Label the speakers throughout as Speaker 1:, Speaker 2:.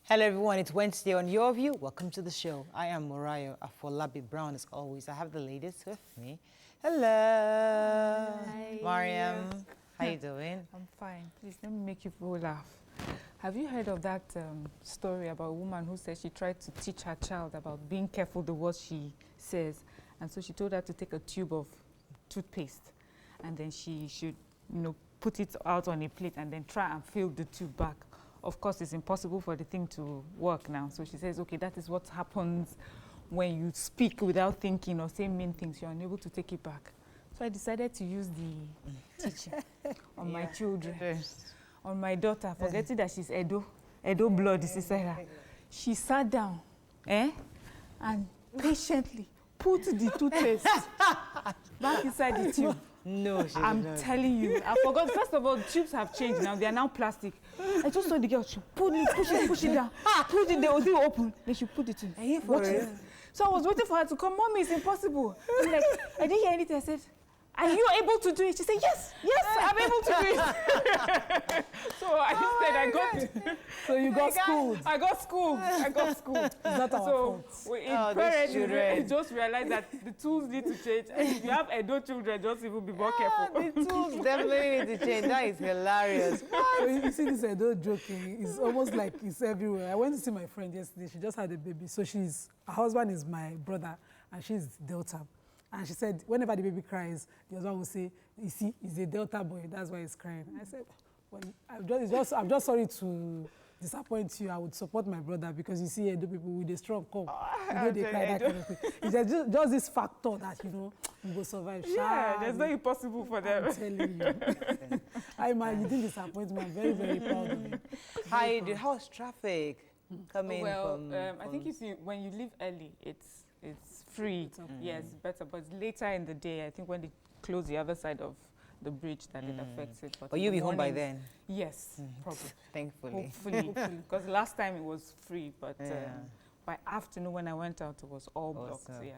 Speaker 1: Hello everyone, it's Wednesday on Your View. Welcome to the show. I am Morayo Afolabi Brown as always. I have the ladies with me. Hello.
Speaker 2: Hi.
Speaker 1: Mariam, how you doing?
Speaker 2: I'm fine. Please, let me make you people laugh. Have you heard of that story about a woman who said she tried to teach her child about being careful the words she says, and so she told her to take a tube of toothpaste and then she should, put it out on a plate and then try and fill the tube back. Of course, it's impossible for the thing to work now. So she says, okay, that is what happens when you speak without thinking or say mean things. You're unable to take it back. So I decided to use the teaching on my children, on my daughter, forgetting that she's Edo blood is inside her. She sat down and patiently put the toothpaste back inside the tube.
Speaker 1: No,
Speaker 2: I'm telling you. I forgot. First of all, the tubes have changed now. They are now plastic. I just saw the girl. She push it down. Put it, they will open. Then she put it in.
Speaker 1: Are you for real?
Speaker 2: So I was waiting for her to come. Mommy, it's impossible. I'm like, I didn't hear anything. I said, are you able to do it? She said, yes, I'm able to do it. So I said, I got.
Speaker 3: So you got schooled.
Speaker 2: I got schooled.
Speaker 3: It's not our fault.
Speaker 2: So parents just realized that the tools need to change. And if you have adult children, just even be more careful.
Speaker 1: The tools definitely need to change. That is hilarious.
Speaker 3: So you see this adult joking. It's almost like it's everywhere. I went to see my friend yesterday. She just had a baby. So her husband is my brother, and she's Delta. And she said, whenever the baby cries, the husband will say, you see, he's a Delta boy, that's why he's crying. I said, well, I'm just sorry to disappoint you. I would support my brother because you see Edo people with a strong come. They cry, that kind of thing. It's just this factor that, you will survive.
Speaker 2: Yeah, there's no impossible for them.
Speaker 3: I'm telling you. You didn't disappoint me. I'm very, very proud of you.
Speaker 1: How's traffic coming from?
Speaker 2: I think when you leave early, it's free. Yes, better. But later in the day, I think when they close the other side of the bridge, that it affects it.
Speaker 1: But you'll be home by then?
Speaker 2: Yes, probably.
Speaker 1: Thankfully.
Speaker 2: Hopefully. Because last time it was free, but by afternoon when I went out, it was all blocked. Yeah.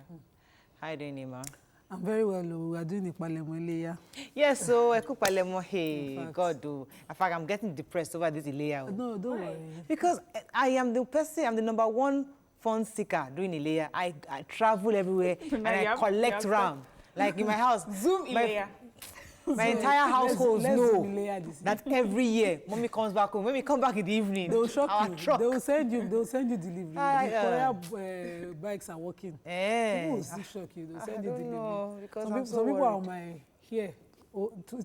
Speaker 1: How are you doing, Nima?
Speaker 3: I'm very well. We are doing Ipalemo Ileya.
Speaker 1: Yes, so Ekupalemo, hey, God, do. In fact, I'm getting depressed over this Ileya.
Speaker 3: No, don't worry.
Speaker 1: Because I'm the #1 fun seeker doing Ileya. I travel everywhere and I collect ram. Like in my house.
Speaker 2: Zoom Ileya.
Speaker 1: My entire household know that every year, mommy comes back home. When we come back in the evening,
Speaker 3: they will shock you.
Speaker 1: Truck.
Speaker 3: They will send you delivery. The courier bikes are working. People will still shock you. They will send you delivery. Some people are on my here,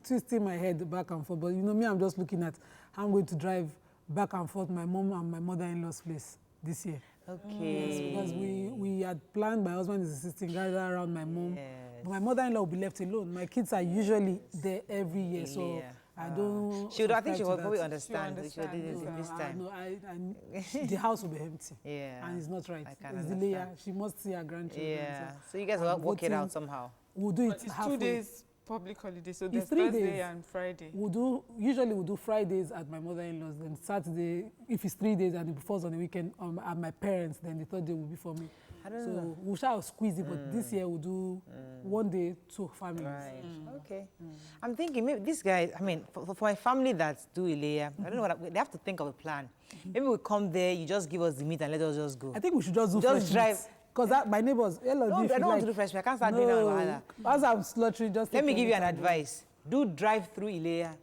Speaker 3: twisting my head back and forth. But me, I'm just looking at how I'm going to drive back and forth my mom and my mother-in-law's place this year.
Speaker 1: Okay.
Speaker 3: Yes, because we had planned, my husband is assisting, gather around my mom. Yes. But my mother-in-law will be left alone. My kids are usually there every year, so I don't.
Speaker 1: I think she will probably understand. This time.
Speaker 3: No, the house will be empty.
Speaker 1: Yeah.
Speaker 3: And it's not right. It's the layer. She must see her grandchildren.
Speaker 1: Yeah. So you guys will work it out somehow.
Speaker 3: We'll do it
Speaker 2: it's
Speaker 3: halfway.
Speaker 2: 2 days public holiday, so there's
Speaker 3: 3
Speaker 2: Thursday
Speaker 3: days.
Speaker 2: and Friday.
Speaker 3: Usually we'll do Fridays at my mother-in-law's, then Saturday, if it's 3 days and it falls on the weekend, at my parents, then the third day will be for me.
Speaker 1: I don't know.
Speaker 3: We shall squeeze it, but this year we'll do 1 day, 2 families.
Speaker 1: Right. Okay. I'm thinking maybe these guys, for my family that do Ileya, I don't know they have to think of a plan. Maybe we come there, you just give us the meat and let us just go.
Speaker 3: I think we should just do fresh
Speaker 1: drive.
Speaker 3: Because my neighbors,
Speaker 1: I don't want to do fresh meat. I can't start doing that.
Speaker 3: As I'm slaughtering, just
Speaker 1: let me give you an advice. Do drive-through Ileya.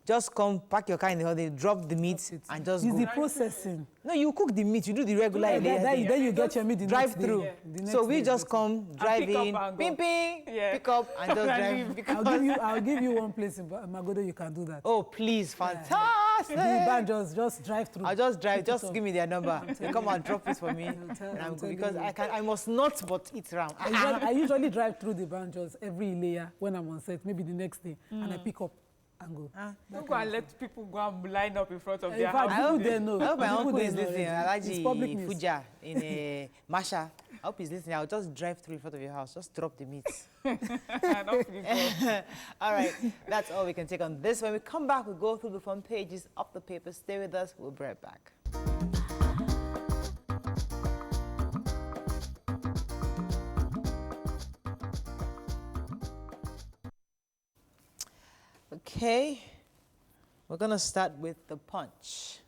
Speaker 1: Just come, park your car in the holiday, drop the meat, and just go.
Speaker 3: It's the processing.
Speaker 1: No, you cook the meat. You do the regular Ileya.
Speaker 3: Then you get your meat the
Speaker 1: drive
Speaker 3: next
Speaker 1: through.
Speaker 3: Day.
Speaker 1: So we just come, drive in, ping, pick up, and just drive.
Speaker 3: I'll give you one place in Magodo you can do that.
Speaker 1: Oh, please, fantastic.
Speaker 3: The banjos, just drive through.
Speaker 1: I'll just drive. Just give me their number. They come and drop it for me, and I'm good because I must not but eat round.
Speaker 3: I usually drive through the banjos every Ileya when I'm on set, maybe the next day, and I pick up and go.
Speaker 2: Don't go and let people go and line up in front of their
Speaker 3: house.
Speaker 1: I hope my uncle
Speaker 3: is
Speaker 1: listening. Alaji Fuja in Masha. I hope he's listening. I'll just drive through in front of your house. Just drop the meat. All right. That's all we can take on this. When we come back, we'll go through the front pages of the paper. Stay with us. We'll be right back. Okay, we're going to start with the Punch.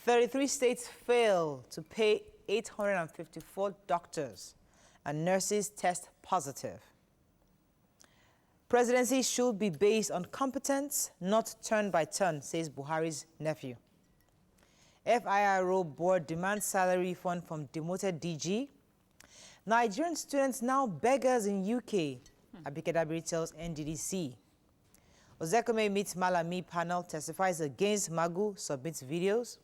Speaker 1: 33 states fail to pay 854 doctors and nurses test positive. Presidency should be based on competence, not turn by turn, says Buhari's nephew. FIRO board demands salary refund from demoted DG. Nigerian students now beggars in UK, Abike Dabiri tells NDDC. Ozekome meets Malami panel, testifies against Magu, submits videos.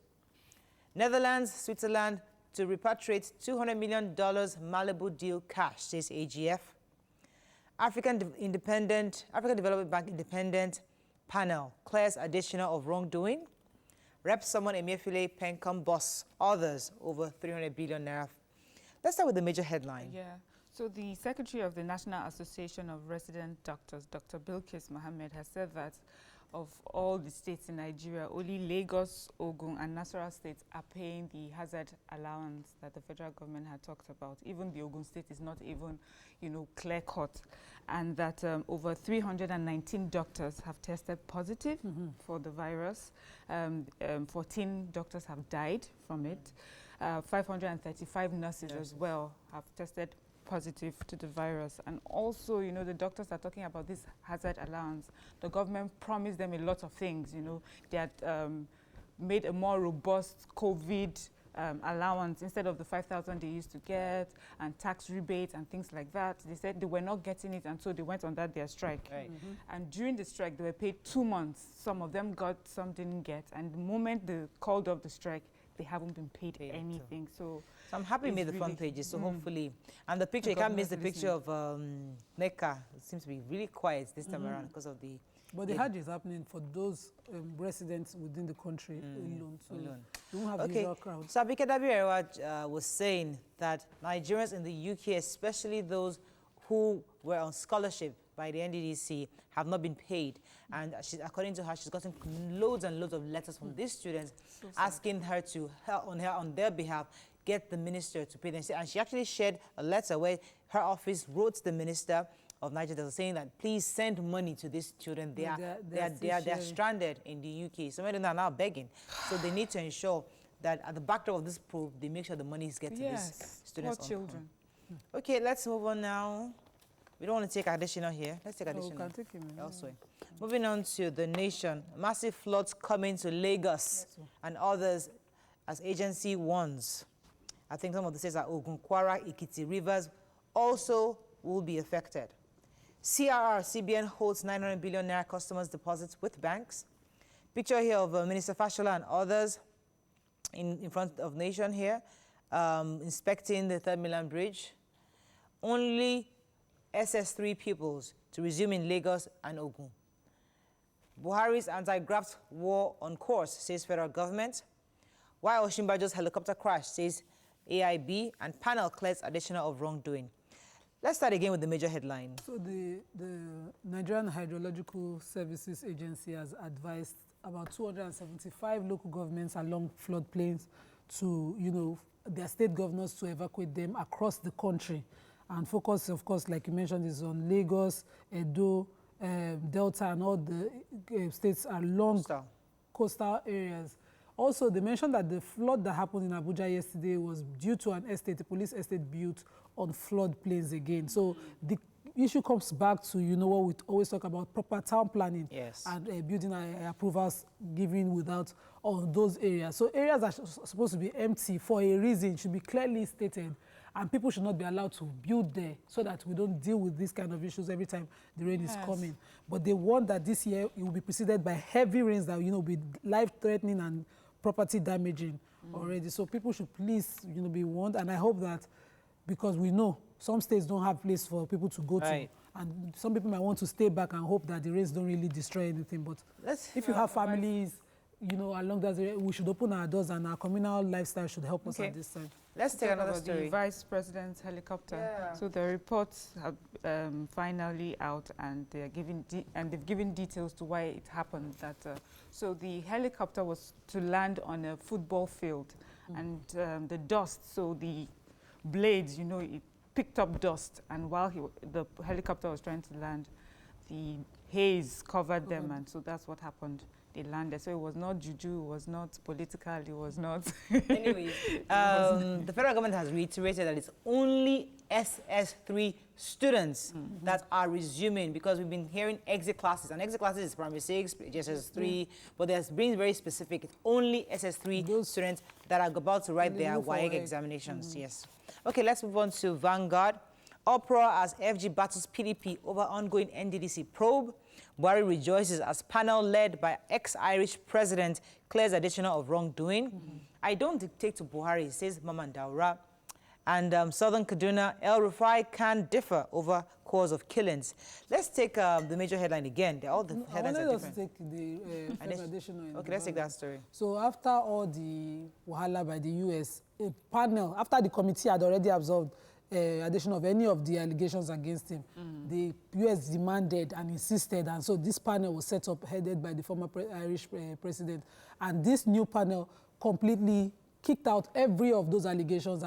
Speaker 1: Netherlands, Switzerland to repatriate $200 million Malibu deal cash, says AGF. African Development Bank independent panel clears additional of wrongdoing. Rep summon Emefiele, Pencom boss, others over 300 billion naira. Let's start with the major headline.
Speaker 2: Yeah. So the Secretary of the National Association of Resident Doctors, Dr. Bilkis Mohammed, has said that of all the states in Nigeria, only Lagos, Ogun, and Nasarawa states are paying the hazard allowance that the federal government had talked about. Even the Ogun state is not even, clear-cut. And that over 319 doctors have tested positive for the virus. 14 doctors have died from it. 535 nurses as well have tested positive to the virus. And also, the doctors are talking about this hazard allowance. The government promised them a lot of things, They had made a more robust COVID allowance instead of the 5,000 they used to get, and tax rebates and things like that. They said they were not getting it, and so they went on their strike. Right. And during the strike, they were paid 2 months. Some of them got, some didn't get. And the moment they called off the strike, they haven't been paid anything. So
Speaker 1: I'm happy we made the front pages, so hopefully. And the picture, you can't miss the picture of NECA. It seems to be really quiet this time around because of the...
Speaker 3: But the Hajj is happening for those residents within the country alone. So we won't have the usual crowd.
Speaker 1: So Abike Dabiri was saying that Nigerians in the UK, especially those who were on scholarship by the NDDC, have not been paid. And according to her, she's gotten loads and loads of letters from these students asking her to help on their behalf get the minister to pay them. And she actually shared a letter where her office wrote the minister of Nigeria saying that please send money to these children. They are stranded in the UK. Some of them are now begging. So they need to ensure that at the backdrop of this probe, they make sure the money is getting to these students.
Speaker 2: Poor children.
Speaker 1: Okay, let's move on now. We don't want to take additional here. Let's take additional elsewhere. Moving on to the nation. Massive floods coming to Lagos and others as agency warns. I think some of the states are Ogun, Kwara, Ikiti rivers also will be affected. CBN holds 900 billion naira customers deposits with banks. Picture here of Minister Fashola and others in front of nation here, inspecting the 3rd Mainland Bridge. Only SS3 pupils to resume in Lagos and Ogun. Buhari's anti-graft war on course, says federal government. Why Oshimbajo's helicopter crash, says AIB, and panel clears additional of wrongdoing. Let's start again with the major headline.
Speaker 3: So the Nigerian Hydrological Services Agency has advised about 275 local governments along floodplains to, their state governors to evacuate them across the country. And focus, of course, like you mentioned, is on Lagos, Edo, Delta, and all the states along coastal areas. Also, they mentioned that the flood that happened in Abuja yesterday was due to an estate, a police estate built on floodplains again. So the issue comes back to, what we always talk about, proper town planning and building approvals given without all those areas. So areas that are supposed to be empty for a reason should be clearly stated. And people should not be allowed to build there so that we don't deal with these kind of issues every time the rain is coming. But they want that this year it will be preceded by heavy rains that, will be life-threatening and property damaging already. So people should please, be warned. And I hope that, because we know some states don't have place for people to go to. And some people might want to stay back and hope that the rains don't really destroy anything. But if you have families, along that area, we should open our doors, and our communal lifestyle should help us at this time.
Speaker 1: Let's take another story.
Speaker 2: The Vice President's helicopter. So the reports have finally out, and they've given details to why it happened. So the helicopter was to land on a football field, and the dust. So the blades, it picked up dust, and while the helicopter was trying to land, the haze covered them, and so that's what happened. they landed. So it was not juju, it was not political, it was not...
Speaker 1: Anyways, the federal government has reiterated that it's only SS3 students that are resuming, because we've been hearing exit classes, and exit classes is primary 6, SS3, but there's being very specific. It's only SS3 students that are about to write their WAEC examinations. Yes. Okay, let's move on to Vanguard. Uproar as FG battles PDP over ongoing NDDC probe. Buhari rejoices as panel led by ex-Irish president clears additional of wrongdoing. I don't dictate to Buhari, says Maman Daura. And Southern Kaduna, El Rufai can differ over cause of killings. Let's take the major headline again. All the headlines are different.
Speaker 3: Take the additional.
Speaker 1: Okay, let's take that story.
Speaker 3: So after all the wahala by the US, a panel, after the committee had already absorbed addition of any of the allegations against him, the US demanded and insisted, and so this panel was set up, headed by the former Irish president. And this new panel completely kicked out every of those allegations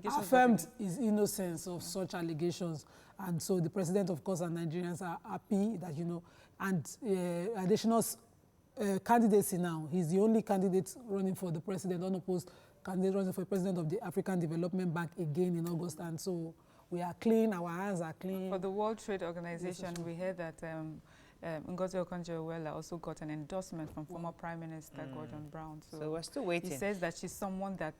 Speaker 3: affirmed his innocence of such allegations. And so the president, of course, and Nigerians are happy that, and additional candidacy now. He's the only candidate running for the president, unopposed candidate running for president of the African Development Bank again in August. And so we are clean, our hands are clean.
Speaker 2: For the World Trade Organization, we heard that Ngozi Okonjo-Iweala also got an endorsement from former Prime Minister Gordon Brown.
Speaker 1: So we're still waiting.
Speaker 2: He says that she's someone that,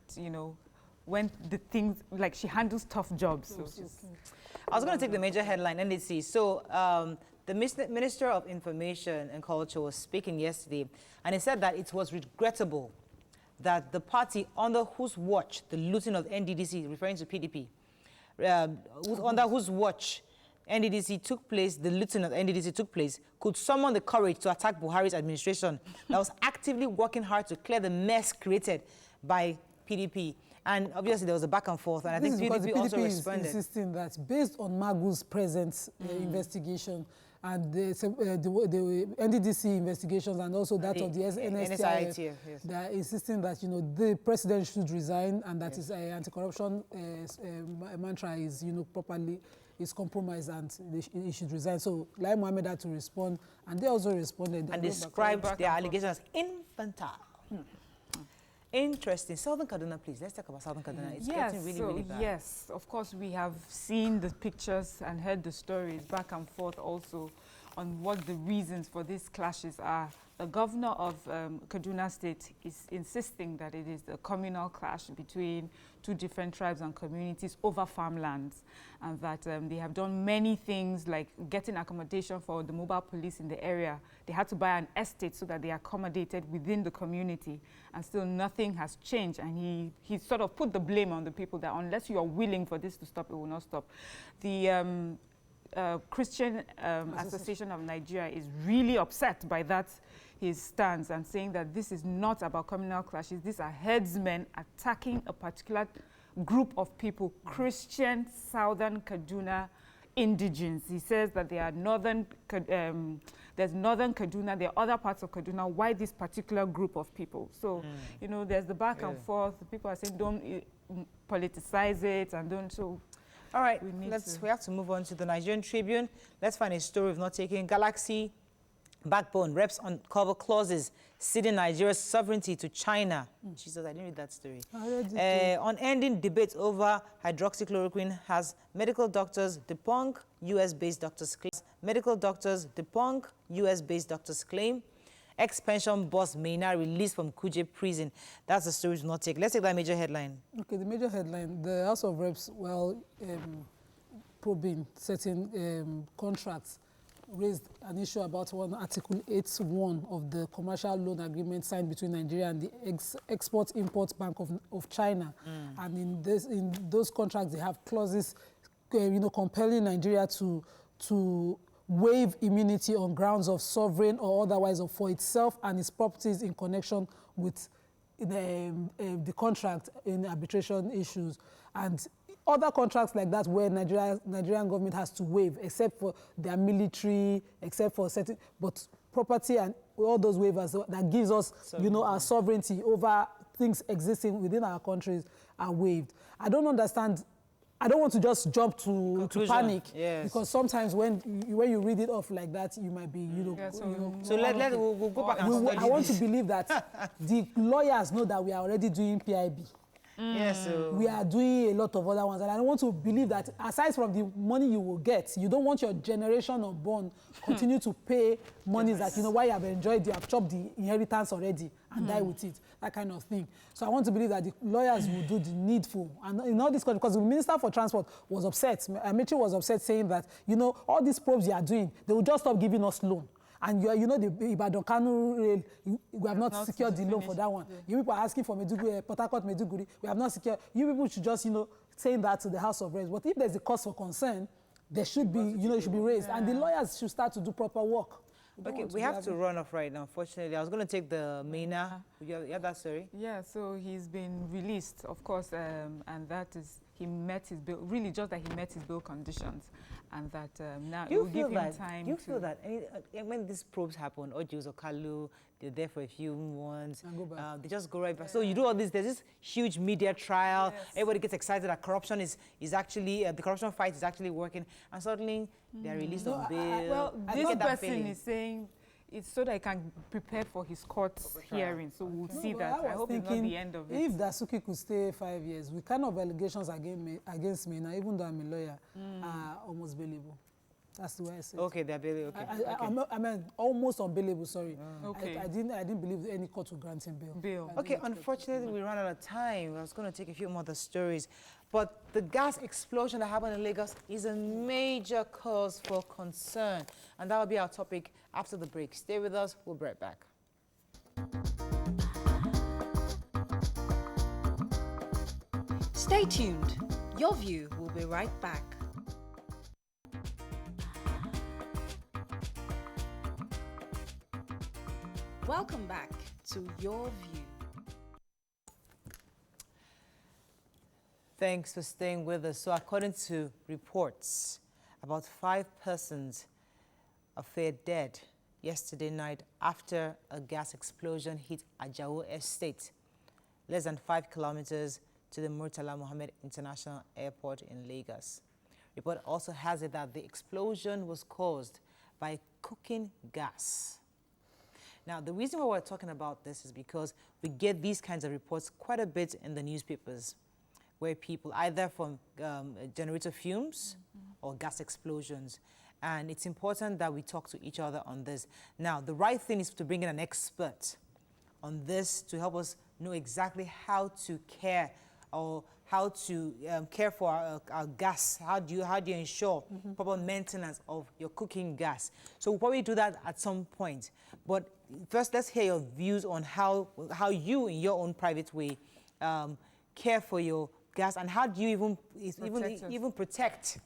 Speaker 2: when the things, like she handles tough jobs. So
Speaker 1: I was going to take the major headline, NDC. So the Minister of Information and Culture was speaking yesterday, and he said that it was regrettable that the party under whose watch the looting of NDDC, referring to PDP, under whose watch NDDC took place, the looting of NDDC took place, could summon the courage to attack Buhari's administration that was actively working hard to clear the mess created by PDP. And obviously there was a back and forth, and I think PDP also responded.
Speaker 3: Is insisting that based on Magu's present investigation and the NDDC investigations and also that of the NSIT, they are insisting that the president should resign, and that his anti-corruption mantra is properly is compromised, and he should resign. So Lai Mohammed had to respond, and they also responded
Speaker 1: and described their allegations as infantile. Interesting. Southern Kaduna, please. Let's talk about Southern Kaduna. It's getting really bad.
Speaker 2: Yes, of course, we have seen the pictures and heard the stories back and forth also on what the reasons for these clashes are. The governor of Kaduna State is insisting that it is a communal clash between two different tribes and communities over farmlands, and that they have done many things like getting accommodation for the mobile police in the area. They had to buy an estate so that they accommodated within the community, and still nothing has changed. And he sort of put the blame on the people that unless you are willing for this to stop, it will not stop. The Christian Association of Nigeria is really upset by that, his stance, and saying that this is not about communal clashes. These are headsmen attacking a particular group of people, Christian Southern Kaduna indigents. He says that they are there's Northern Kaduna, there are other parts of Kaduna. Why this particular group of people? So, there's the back and forth. The people are saying don't politicize it and don't. So,
Speaker 1: all right, we have to move on to the Nigerian Tribune. Let's find a story we've not taken. Galaxy Backbone reps uncover clauses ceding Nigeria's sovereignty to China. Jesus, I didn't read that story. On ending debate over hydroxychloroquine has medical doctors debunk US-based doctors' claim. Medical doctors debunk US-based doctors' claim. Ex-pension boss Maina released from Kuje prison. That's the story to not take. Let's take that major headline. Okay, the major headline. The House of Reps, probing certain contracts, raised an issue about one Article 8.1 of the commercial loan agreement signed between Nigeria and the Export-Import Bank of China. And in those contracts, they have clauses, compelling Nigeria to waive immunity on grounds of sovereign or otherwise for itself and its properties in connection with the contract in arbitration issues. And other contracts like that where Nigerian government has to waive, except for their military, except for certain, but property and all those waivers that gives us, our sovereignty over things existing within our countries are waived. I don't understand
Speaker 3: I don't want to just jump to panic,
Speaker 1: yes.
Speaker 3: because sometimes when you read it off like that, you might be, you know.
Speaker 1: So we'll go back and study
Speaker 3: I want to believe that the lawyers know that we are already doing PIB.
Speaker 1: Yes, so
Speaker 3: we are doing a lot of other ones, and I don't want to believe that aside from the money you will get, you don't want your generation unborn continue to pay monies that, you know, why you have enjoyed, you have chopped the inheritance already and die with it, that kind of thing. So I want to believe that the lawyers will do the needful. And in all this, because the Minister for Transport was upset, Amici was upset, saying that, you know, all these probes you are doing, they will just stop giving us loan. And you know, the Ibadan-Kano rail, we have not secured the loan for that one. Yeah. You people are asking for Meduguri, Port Harcourt, Meduguri. We have not secured. You people should just, you know, saying that to the House of Reps. But if there's a cause for concern, there should be, you know, it should be raised. Yeah. And the lawyers should start to do proper work.
Speaker 1: Okay, we have to run off right now, unfortunately. I was going to take the MENA. You have that story?
Speaker 2: Yeah, so he's been released, of course, and that is, he met his bail, really just that he met his bail conditions, and that now it will give him time.
Speaker 1: You feel that when these probes happen, Ojus or Kalu, they're there for a few months, they just go right back. Yeah. So you do all this, there's this huge media trial, everybody gets excited that corruption is actually, the corruption fight is actually working, and suddenly they're released on bail.
Speaker 2: Well, this person is saying it's so that he can prepare for his court hearing. So we'll see that. I hope it's not the end of it.
Speaker 3: If Dasuki could stay 5 years, with kind of allegations against me now, even though I'm a lawyer, are almost bailable. That's the way I say it.
Speaker 1: Okay, they're bailable. Okay.
Speaker 3: I mean, almost unbailable, sorry.
Speaker 2: Okay.
Speaker 3: I didn't believe any court would grant him bail.
Speaker 1: Okay, unfortunately, we ran out of time. I was going to take a few more of the stories. But the gas explosion that happened in Lagos is a major cause for concern. And that will be our topic after the break. Stay with us. We'll be right back.
Speaker 4: Stay tuned. Your View will be right back. Welcome back to Your View.
Speaker 1: Thanks for staying with us. So according to reports, about 5 persons are feared dead yesterday night after a gas explosion hit Ajao Estate, less than 5 kilometers to the Murtala Mohammed International Airport in Lagos. Report also has it that the explosion was caused by cooking gas. Now, the reason why we're talking about this is because we get these kinds of reports quite a bit in the newspapers, where people, either from generator fumes or gas explosions. And it's important that we talk to each other on this. Now, the right thing is to bring in an expert on this to help us know exactly how to care or how to care for our gas. How do you ensure proper maintenance of your cooking gas? So we'll probably do that at some point. But first, let's hear your views on how you, in your own private way, care for your gas, and how do you even protect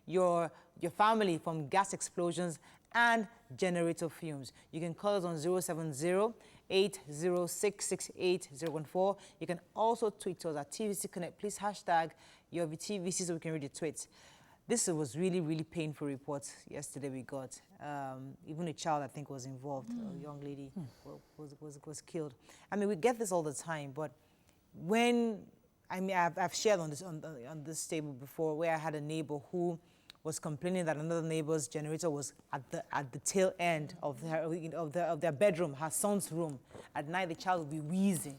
Speaker 1: your family from gas explosions and generator fumes. You can call us on 070-806-68014. You can also tweet us at TVC Connect. Please hashtag your TVC so we can read the tweets. This was really, really painful reports yesterday we got. Even a child, I think, was involved. A young lady was killed. I mean, we get this all the time, but when, I mean, I've shared on this table before, where I had a neighbor who was complaining that another neighbor's generator was at the tail end of their bedroom, her son's room. At night, the child would be wheezing.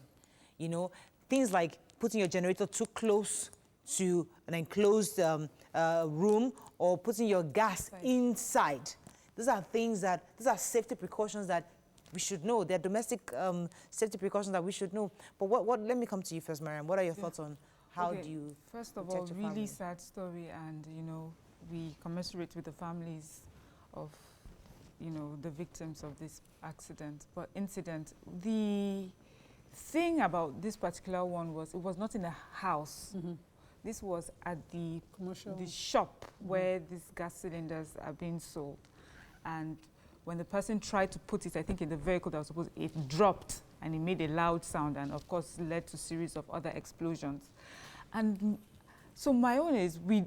Speaker 1: You know, things like putting your generator too close to an enclosed room, or putting your gas inside. These are safety precautions that we should know. They're domestic safety precautions that we should know. But let me come to you first, Mariam. What are your thoughts on how do you
Speaker 2: First of all, really sad story, and, you know, we commiserate with the families of, you know, the victims of this incident. The thing about this particular one was it was not in a house. This was at the shop where these gas cylinders are being sold. And when the person tried to put it, I think, in the vehicle that was supposed, it dropped and it made a loud sound, and of course led to a series of other explosions. And so my own is, we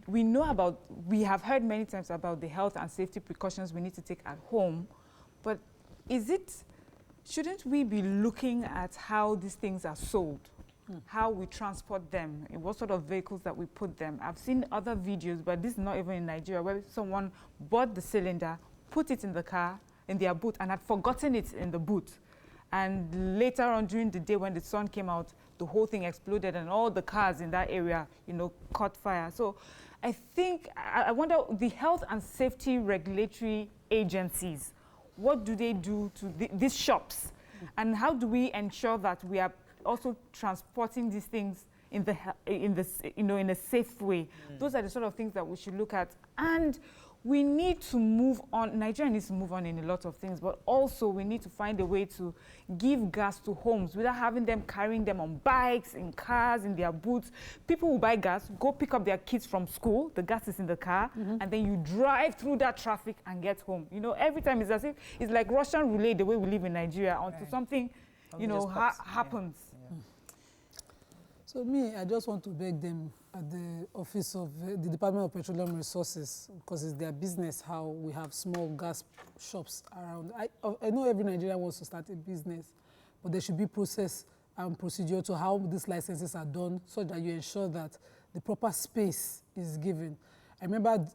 Speaker 2: have heard many times about the health and safety precautions we need to take at home, but shouldn't we be looking at how these things are sold? how we transport them, in what sort of vehicles that we put them. I've seen other videos, but this is not even in Nigeria, where someone bought the cylinder, put it in the car, in their boot, and had forgotten it in the boot. And later on during the day when the sun came out, the whole thing exploded and all the cars in that area, caught fire. So I think, I wonder, the health and safety regulatory agencies, what do they do to these shops? And how do we ensure that we are also transporting these things in a safe way? Those are the sort of things that we should look at. And we need to move on. Nigeria needs to move on in a lot of things, but also we need to find a way to give gas to homes without having them carrying them on bikes, in cars, in their boots. People who buy gas, go pick up their kids from school, the gas is in the car, and then you drive through that traffic and get home. Every time it's as if it's like Russian roulette, the way we live in Nigeria, until something, happens.
Speaker 3: Yeah. So me, I just want to beg them at the office of the Department of Petroleum Resources, because it's their business how we have small gas shops around. I know every Nigerian wants to start a business, but there should be process and procedure to how these licenses are done so that you ensure that the proper space is given. I remember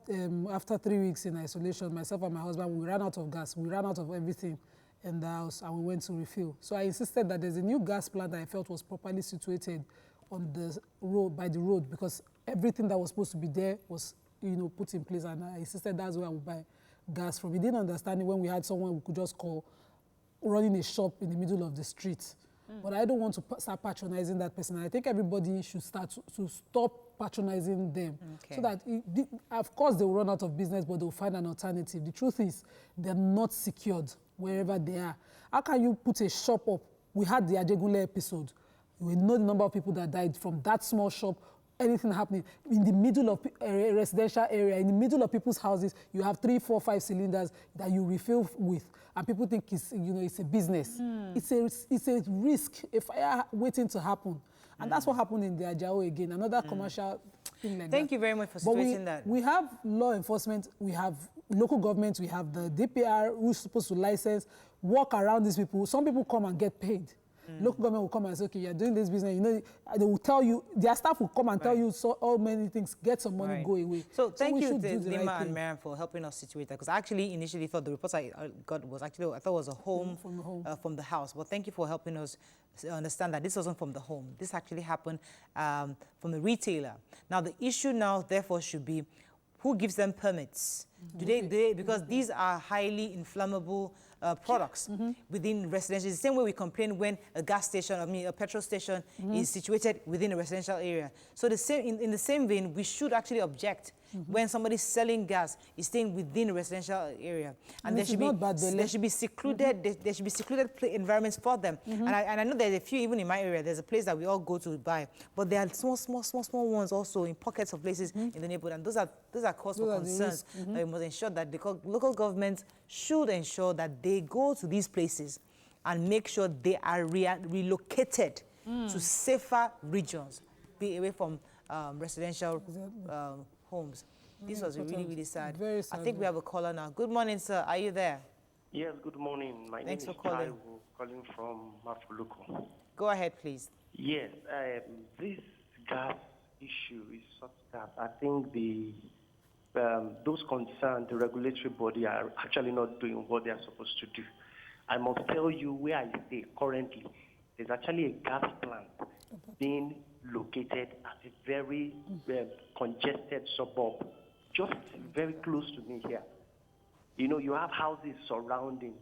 Speaker 3: after 3 weeks in isolation, myself and my husband, we ran out of gas. We ran out of everything in the house and we went to refill. So I insisted that there's a new gas plant that I felt was properly situated on the road, by the road, because everything that was supposed to be there was, put in place, and I insisted that's where I would buy gas from. We didn't understand it when we had someone we could just call running a shop in the middle of the street. But I don't want to start patronizing that person. I think everybody should start to stop patronizing them, so that, of course, they will run out of business, but they'll find an alternative. The truth is, they're not secured wherever they are. How can you put a shop up? We had the Ajegunle episode. We know the number of people that died from that small shop, anything happening in the middle of a residential area, in the middle of people's houses. You have 3, 4, 5 cylinders that you refill with, and people think it's a business. It's a risk, a fire waiting to happen, and that's what happened in the Ajao again. Another commercial thing like that.
Speaker 1: Thank you very much for situating that.
Speaker 3: We have law enforcement, we have local government, we have the DPR who's supposed to license, walk around these people. Some people come and get paid. Local government will come and say, okay, you're doing this business. They will tell you, their staff will come and tell you all many things, get some money, go away.
Speaker 1: So thank you, Dima and Miriam, for helping us situate that, because I actually initially thought the reports I got was actually, I thought it was a home, from the house. But thank you for helping us understand that this wasn't from the home. This actually happened from the retailer. Now, the issue now, therefore, should be who gives them permits? Do they, because these are highly inflammable products within residential. It's the same way we complain when a gas station, a petrol station is situated within a residential area. So the same, in the same vein, we should actually object when somebody's selling gas is staying within a residential area. And there should be secluded, there should be secluded environments for them. And I know there's a few, even in my area, there's a place that we all go to buy. But there are small ones also in pockets of places in the neighborhood. And those are cause for concerns. We must ensure that the local governments should ensure that they go to these places and make sure they are relocated to safer regions, be away from residential homes. This was really sad.
Speaker 3: Very sad.
Speaker 1: I think we have a caller now. Good morning, sir. Are you there?
Speaker 5: Yes, good morning. My name is Taiwo, calling from Mafuluko.
Speaker 1: Go ahead, please.
Speaker 5: Yes, this gas issue is such that I think those concerned, the regulatory body, are actually not doing what they are supposed to do. I must tell you where I stay currently. There's actually a gas plant being located at a very congested suburb, just very close to me here. You have houses surrounding.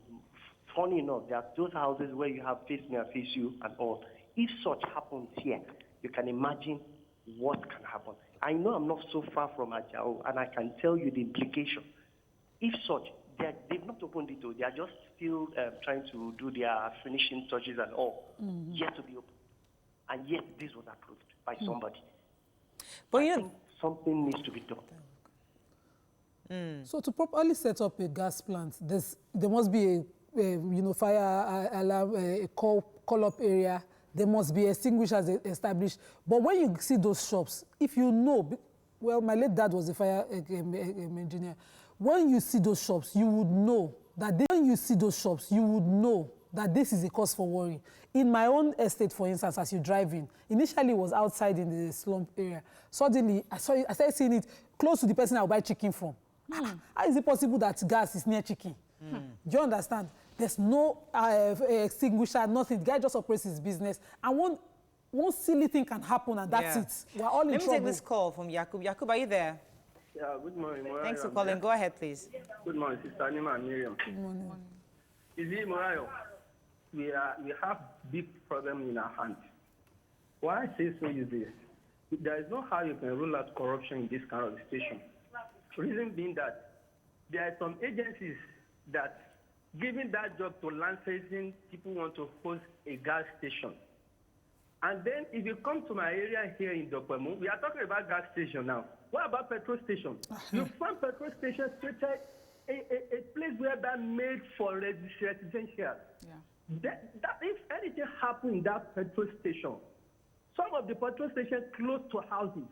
Speaker 5: Funny enough, there are those houses where you have face me and face you and all. If such happens here, you can imagine what can happen. I know I'm not so far from Ajao, and I can tell you the implication. If such, they've not opened it, though. They are just still trying to do their finishing touches and all, yet to be open. And yet this was approved by somebody. But I think something needs to be done.
Speaker 3: So to properly set up a gas plant, there must be a fire alarm, a call-up area. There must be extinguishers established. But when you see those shops, if you know, well, my late dad was a fire engineer. When you see those shops, you would know that that this is a cause for worry. In my own estate, for instance, as you drive in, initially it was outside in the slum area. Suddenly, I started seeing it close to the person I would buy chicken from. How is it possible that gas is near chicken? Do you understand? There's no extinguisher, nothing. The guy just operates his business. And one silly thing can happen, and that's it. We're all in trouble.
Speaker 1: Let me take this call from Yakub. Yakub, are you there?
Speaker 6: Yeah, good morning.
Speaker 1: Thanks for calling. Go ahead, please.
Speaker 6: Good morning, Sister Nima and Miriam.
Speaker 3: Good morning.
Speaker 6: You see, Morayo, we have big problem in our hands. Why I say so is this. There is no how you can rule out corruption in this kind of station. Reason being that there are some agencies that, giving that job to land-facing people want to host a gas station. And then if you come to my area here in Dokwemo, we are talking about gas station now. What about petrol station? You find petrol station situated a place where they're made for residential.
Speaker 2: Yeah.
Speaker 6: That if anything happened in that petrol station, some of the petrol stations close to houses.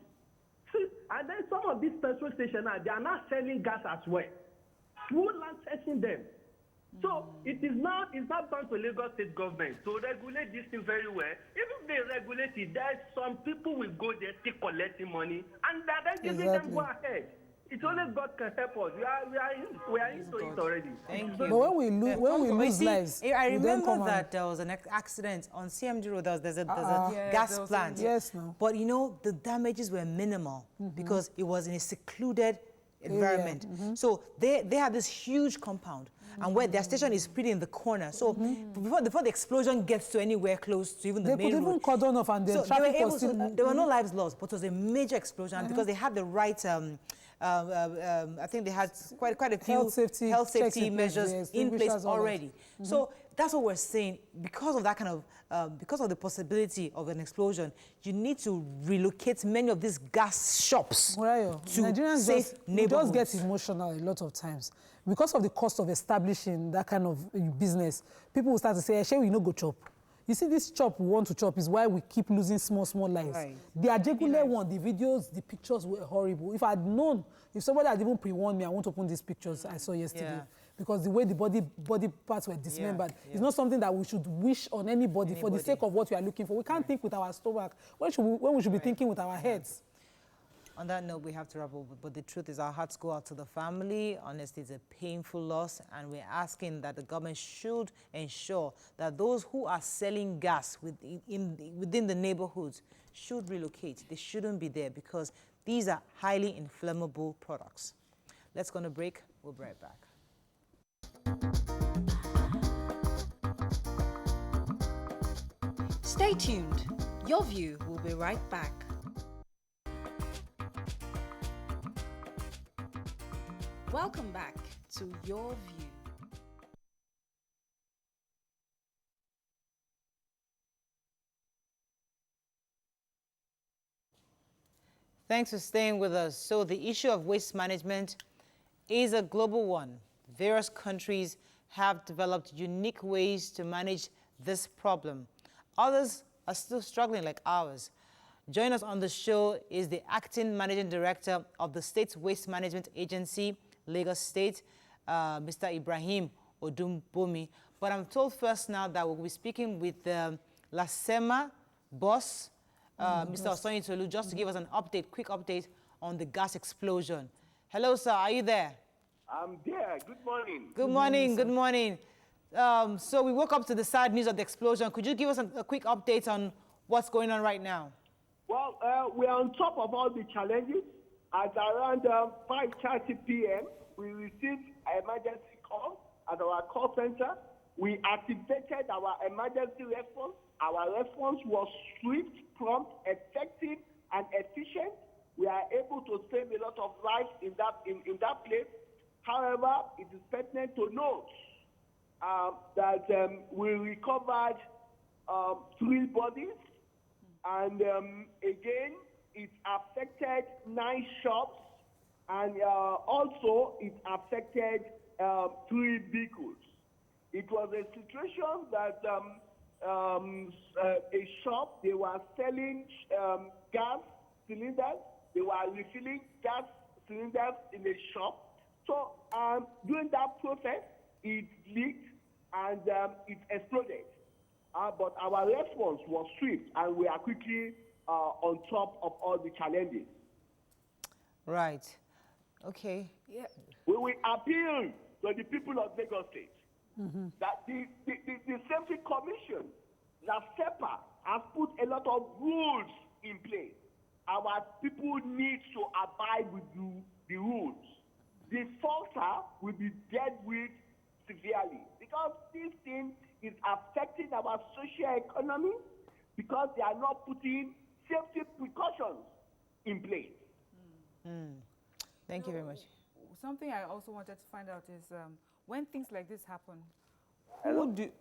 Speaker 6: See, and then some of these petrol stations now, they are not selling gas as well. Who land testing them? So it's not down to Lagos State government to regulate this thing very well. Even if they regulate it, there's some people will go there still collecting money, and then giving them go ahead. It's only God can help us. We are into it already.
Speaker 1: Thank you.
Speaker 3: But when we lose lives,
Speaker 1: I remember that there was an accident on CMG Road. There's a gas plant.
Speaker 3: Yes, no.
Speaker 1: But you know, the damages were minimal because it was in a secluded environment. So they had this huge compound, and where their station is pretty in the corner. So before the explosion gets to anywhere close to even the main road,
Speaker 3: they could even cordon off, and the traffic was still...
Speaker 1: there were no lives lost, but it was a major explosion because they had the right. I think they had quite a few health safety measures in place already. So that's what we're saying. Because of that kind of, because of the possibility of an explosion, you need to relocate many of these gas shops to
Speaker 3: Nigerians
Speaker 1: safe neighborhoods.
Speaker 3: just get emotional a lot of times. Because of the cost of establishing that kind of business, people will start to say, hey, shall we no go chop? You see, this chop we want to chop is why we keep losing small lives. Right. The Ajegule one, the videos, the pictures were horrible. If I'd known, if somebody had even pre-warned me, I won't open these pictures I saw yesterday. Yeah. Because the way the body parts were dismembered, it's not something that we should wish on anybody for the sake of what we are looking for. We can't think with our stomach. When we should be thinking with our heads.
Speaker 1: On that note, we have to wrap up, but the truth is our hearts go out to the family. Honestly, it's a painful loss, and we're asking that the government should ensure that those who are selling gas within the neighborhoods should relocate. They shouldn't be there because these are highly inflammable products. Let's go on a break. We'll be right back.
Speaker 4: Stay tuned. Your View will be right back. Welcome back to Your View.
Speaker 1: Thanks for staying with us. So the issue of waste management is a global one. Various countries have developed unique ways to manage this problem. Others are still struggling like ours. Join us on the show is the Acting Managing Director of the State's Waste Management Agency, Lagos State, Mr. Ibrahim Odumbomi. But I'm told first now that we'll be speaking with Lasema boss, Mr. Osoni Tolu, just to give us an update, quick update on the gas explosion. Hello, sir. Are you there?
Speaker 7: I'm there. Good morning.
Speaker 1: Good morning. Good morning. So we woke up to the sad news of the explosion. Could you give us a quick update on what's going on right now?
Speaker 7: Well, we're on top of all the challenges. At around 5:30 p.m., we received an emergency call at our call center. We activated our emergency response. Our response was swift, prompt, effective, and efficient. We are able to save a lot of lives in that place. However, it is pertinent to note that we recovered 3 bodies, and again, it affected 9 shops, and also it affected 3 vehicles. It was a situation that a shop, they were selling gas cylinders. They were refilling gas cylinders in a shop. So during that process, it leaked, and it exploded. But our response was swift, and we are quickly on top of all the challenges.
Speaker 1: Right. Okay.
Speaker 2: Yeah.
Speaker 7: We will appeal to the people of Lagos State that the Safety Commission, the SEPA, has put a lot of rules in place. Our people need to abide with the rules. The faulter will be dealt with severely because this thing is affecting our social economy because they are not putting safety precautions in place.
Speaker 1: Thank you very much.
Speaker 2: Something I also wanted to find out is when things like this happen,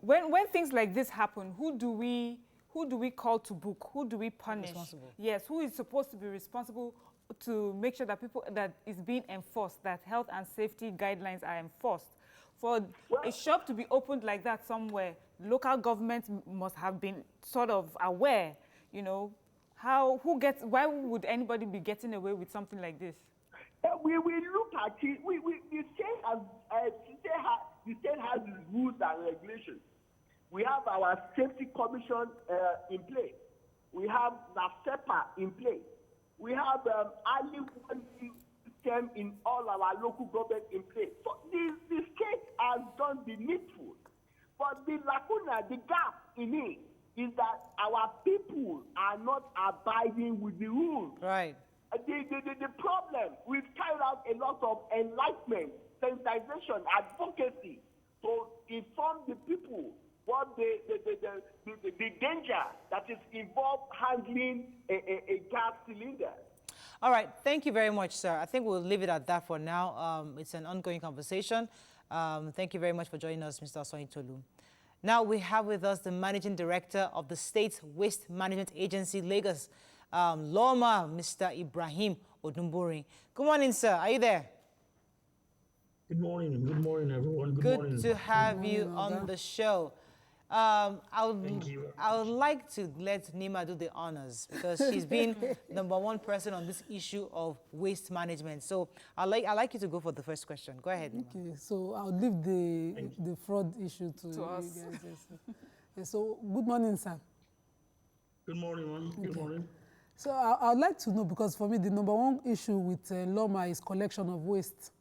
Speaker 2: when things like this happen, who do we call to book? Who do we punish?
Speaker 1: Responsible.
Speaker 2: Yes, who is supposed to be responsible to make sure that that is being enforced, that health and safety guidelines are enforced? For a shop to be opened like that somewhere, local government must have been sort of aware, you know, why would anybody be getting away with something like this?
Speaker 7: We look at it. The state has rules and regulations. We have our safety commission in place. We have the SEPA in place. We have early warning system in all our local government in place. So the state has done the needful. But the lacuna, the gap in it, is that our people are not abiding with the rules.
Speaker 1: Right.
Speaker 7: The problem, we've carried out a lot of enlightenment, sensitization, advocacy to inform the people what the danger that is involved handling a gas cylinder.
Speaker 1: All right. Thank you very much, sir. I think we'll leave it at that for now. It's an ongoing conversation. Thank you very much for joining us, Mr. Soyintolu. Now we have with us the Managing Director of the State Waste Management Agency, Lagos, Loma, Mr. Ibrahim Odumbori. Good morning, sir. Are you there?
Speaker 8: Good morning, everyone. Good morning.
Speaker 1: Good to have you on the show.
Speaker 8: Thank you.
Speaker 1: I would like to let Nima do the honors because she's been #1 person on this issue of waste management. So I'd like you to go for the first question. Go ahead, Nima.
Speaker 3: Okay, so I'll leave the fraud issue to
Speaker 2: us.
Speaker 3: you guys. Yes. So good morning, sir.
Speaker 8: Good morning, man. Good morning.
Speaker 3: So I'd like to know, because for me the #1 issue with Loma is collection of waste.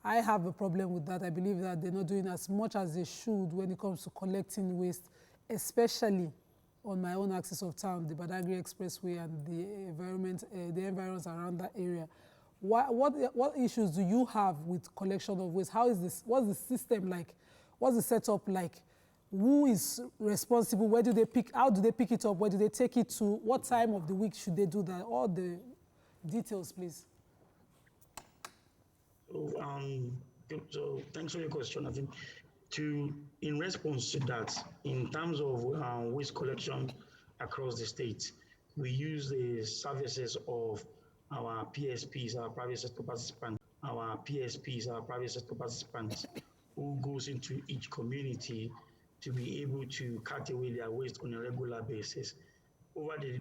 Speaker 3: I have a problem with that. I believe that they're not doing as much as they should when it comes to collecting waste, especially on my own axis of town, the Badagry Expressway and the environs around that area. What issues do you have with collection of waste? How is this? What's the system like? What's the setup like? Who is responsible? Where do they pick? How do they pick it up? Where do they take it to? What time of the week should they do that? All the details, please.
Speaker 8: So thanks for your question. I think in response to that, in terms of waste collection across the state, we use the services of our PSPs, our private sector participants, who goes into each community to be able to cut away their waste on a regular basis. Over the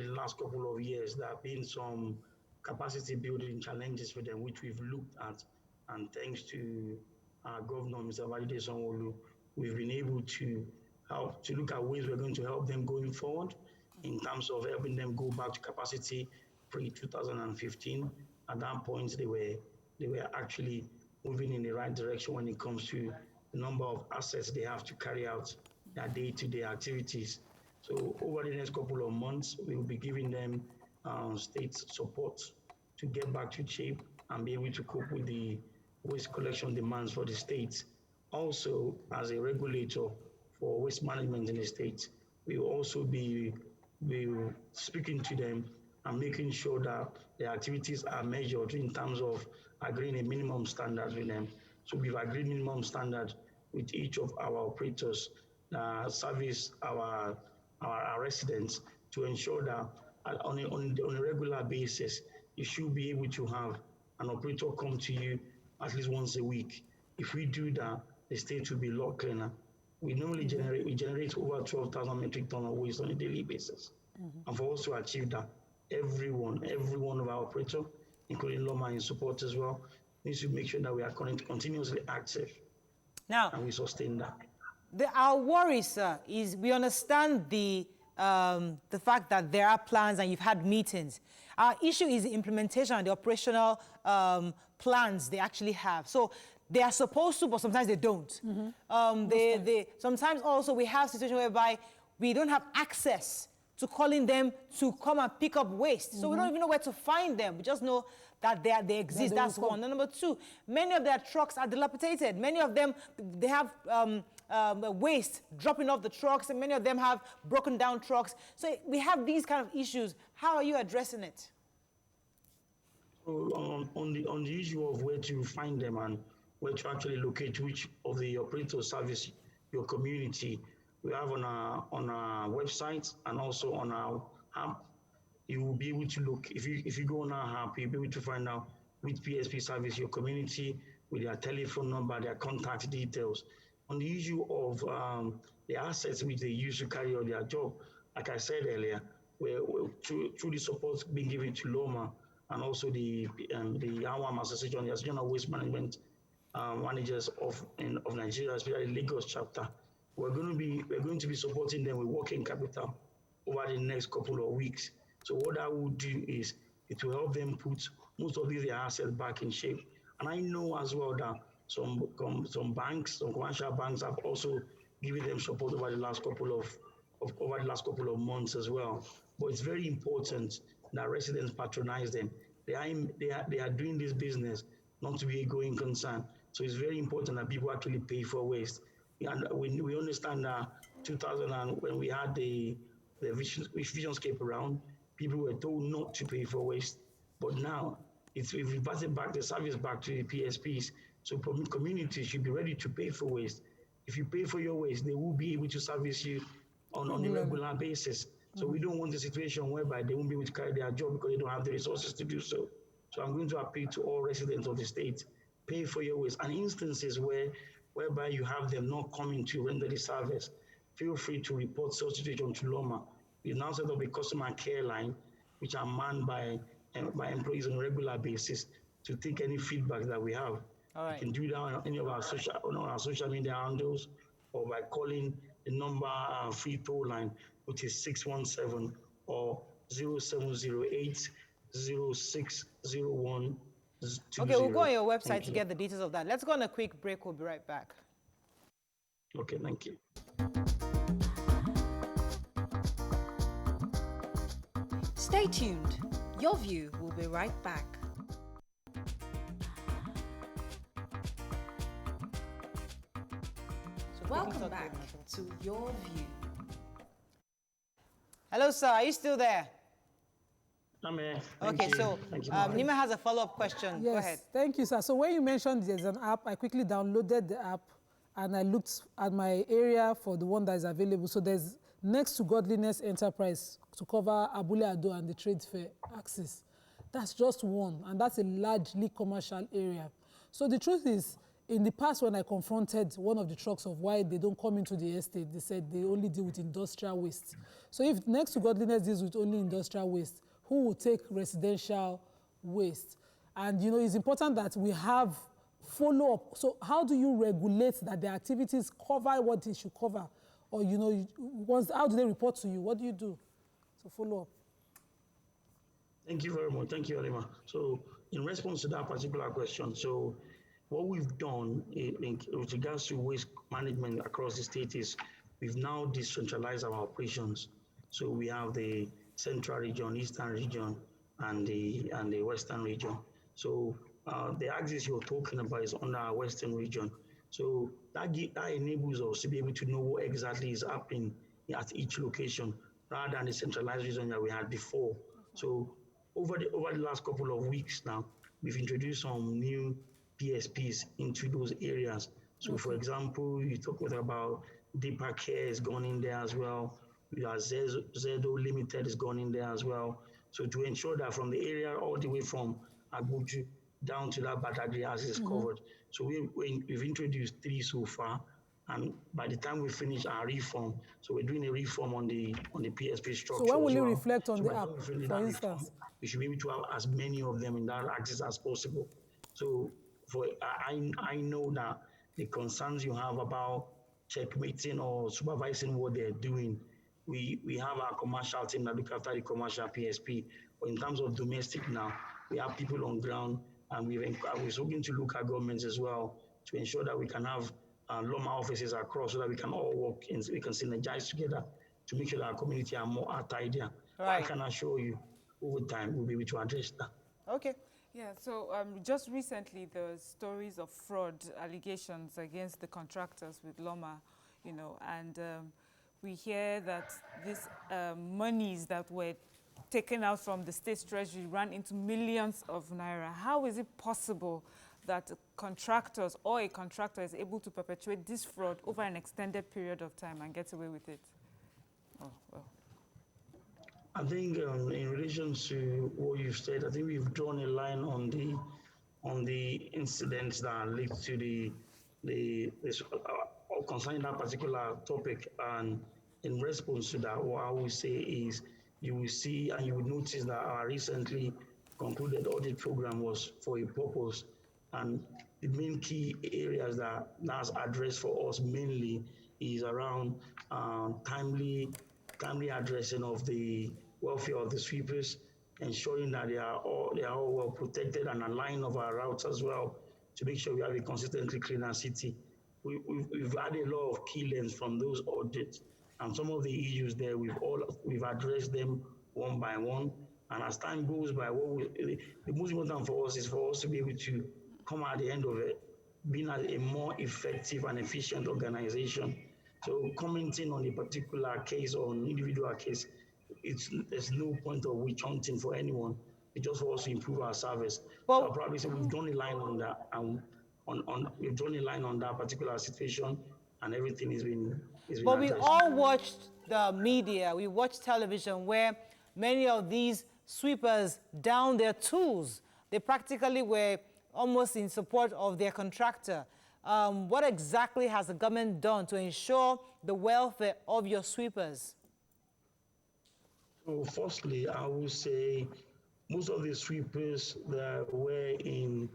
Speaker 8: last couple of years, there have been some capacity building challenges for them, which we've looked at, and thanks to our governor, Mr. Valide Sanwo-Olu, we've been able to help to look at ways we're going to help them going forward in terms of helping them go back to capacity pre-2015. At that point, they were actually moving in the right direction when it comes to the number of assets they have to carry out their day-to-day activities. So over the next couple of months, we will be giving them state support to get back to shape and be able to cope with the waste collection demands for the state. Also, as a regulator for waste management in the state, we will also be speaking to them and making sure that the activities are measured in terms of agreeing a minimum standard with them. So we've agreed minimum standard with each of our operators that service our residents to ensure that on a regular basis, you should be able to have an operator come to you at least once a week. If we do that, the state will be a lot cleaner. We normally generate over 12,000 metric tons of waste on a daily basis. And for us to achieve that, every one of our operators, including Loma in support as well, needs to make sure that we are continuously active.
Speaker 1: Now,
Speaker 8: and we sustain that.
Speaker 1: Our worry, sir, is we understand the fact that there are plans and you've had meetings. Our issue is the implementation and the operational plans they actually have. So they are supposed to, but sometimes they don't. Sometimes also we have situations whereby we don't have access to calling them to come and pick up waste. So we don't even know where to find them. We just know that they exist. That's one. And number two, many of their trucks are dilapidated. Many of them, they have waste dropping off the trucks, and many of them have broken down trucks. So we have these kind of issues. How are you addressing it?
Speaker 8: So on the issue of where to find them and where to actually locate which of the operators service your community, we have on our website and also on our app. You will be able to look, if you go on our app, you'll be able to find out which PSP service your community with their telephone number, their contact details. On the issue of the assets which they use to carry out their job, like I said earlier, through the support being given to Loma and also the AWAM Association, the Association of Waste Management Managers of Nigeria, especially Lagos chapter, we're going to be supporting them with working capital over the next couple of weeks. So what that will do is it will help them put most of their assets back in shape. And I know as well that some banks, some commercial banks have also given them support over the last couple of months as well. But it's very important that residents patronize them. They are doing this business not to be a going concern. So it's very important that people actually pay for waste. And we understand that 2000 when we had the Visionscape around, people were told not to pay for waste. But now we've reverted back the service back to the PSPs. So communities should be ready to pay for waste. If you pay for your waste, they will be able to service you on a regular basis. So we don't want a situation whereby they won't be able to carry their job because they don't have the resources to do so. So I'm going to appeal to all residents of the state, pay for your waste. And instances whereby you have them not coming to render the service, feel free to report such situation to Loma. We now set up a customer care line, which are manned by employees on a regular basis to take any feedback that we have.
Speaker 1: All right.
Speaker 8: You can do that on any of our social media handles or by calling the number free toll line, which is 617 or 0708 0601.
Speaker 1: Okay, we'll go on your website to get the details of that. Let's go on a quick break. We'll be right back.
Speaker 8: Okay, thank you.
Speaker 4: Stay tuned. Your View will be right back. Welcome back to Your View.
Speaker 1: Hello, sir. Are you still there?
Speaker 8: I'm here.
Speaker 1: Okay, so Nima has a follow-up question.
Speaker 3: Yes,
Speaker 1: go ahead.
Speaker 3: Thank you, sir. So when you mentioned there's an app, I quickly downloaded the app and I looked at my area for the one that is available. So there's next to Godliness Enterprise to cover Abule Ado and the trade fair axis. That's just one, and that's a largely commercial area. So the truth is, in the past when I confronted one of the trucks of why they don't come into the estate, they said they only deal with industrial waste. So if next to Godliness deals with only industrial waste, who will take residential waste? And you know, it's important that we have follow-up. So how do you regulate that the activities cover what they should cover? Or you know, how do they report to you? What do you do? So follow up.
Speaker 8: Thank you very much. Thank you, Alima. So in response to that particular question, so what we've done with regards to waste management across the state is we've now decentralized our operations. So we have the central region, eastern region, and the western region. So the axis you're talking about is under our western region. So that enables us to be able to know what exactly is happening at each location rather than the centralized region that we had before. So over the last couple of weeks now, we've introduced some new PSPs into those areas. So for example, you talk about Deeper Care is gone in there as well. We have Zedo Limited is gone in there as well. So to ensure that from the area all the way from Abuja down to that Badagry as is covered. So we've introduced 3 so far. And by the time we finish our reform, so we're doing a reform on the PSP structure.
Speaker 3: So when will you reflect on the app, for instance?
Speaker 8: We should be able to have as many of them in that axis as possible. So I know that the concerns you have about checkmating or supervising what they're doing. We have our commercial team that look after the commercial PSP. But in terms of domestic now, we have people on ground, and we're looking to local governments as well to ensure that we can have Loma offices across so that we can all work and we can synergize together to make sure that our community are tidier.
Speaker 1: Right.
Speaker 8: I can assure you, over time, we'll be able to address that.
Speaker 1: Okay.
Speaker 2: Yeah, so just recently there were stories of fraud allegations against the contractors with Loma, you know, and we hear that these monies that were taken out from the state treasury ran into millions of naira. How is it possible that contractors or a contractor is able to perpetuate this fraud over an extended period of time and get away with it? Oh, well.
Speaker 8: I think in relation to what you've said, I think we've drawn a line on the incidents that lead to concerning that particular topic. And in response to that, what I would say is you will see and you will notice that our recently concluded audit program was for a purpose. And the main key areas that's addressed for us mainly is around timely addressing of the welfare of the sweepers, ensuring that they are all well protected, and align of our routes as well to make sure we have a consistently cleaner city. We've had a lot of key learns from those audits, and some of the issues there we've addressed them one by one. And as time goes by, the most important for us is for us to be able to come at the end of it being a more effective and efficient organization. So commenting on a particular case or an individual case, there's no point of witch hunting for anyone. It's just for us to improve our service.
Speaker 1: Well,
Speaker 8: so I'll probably say we've drawn a line on that, and we've drawn a line on that particular situation, and everything is been
Speaker 1: but
Speaker 8: addressed.
Speaker 1: we all watched the media, we watched television where many of these sweepers downed their tools. They practically were almost in support of their contractor. What exactly has the government done to ensure the welfare of your sweepers?
Speaker 8: So firstly, I would say most of the sweepers that were in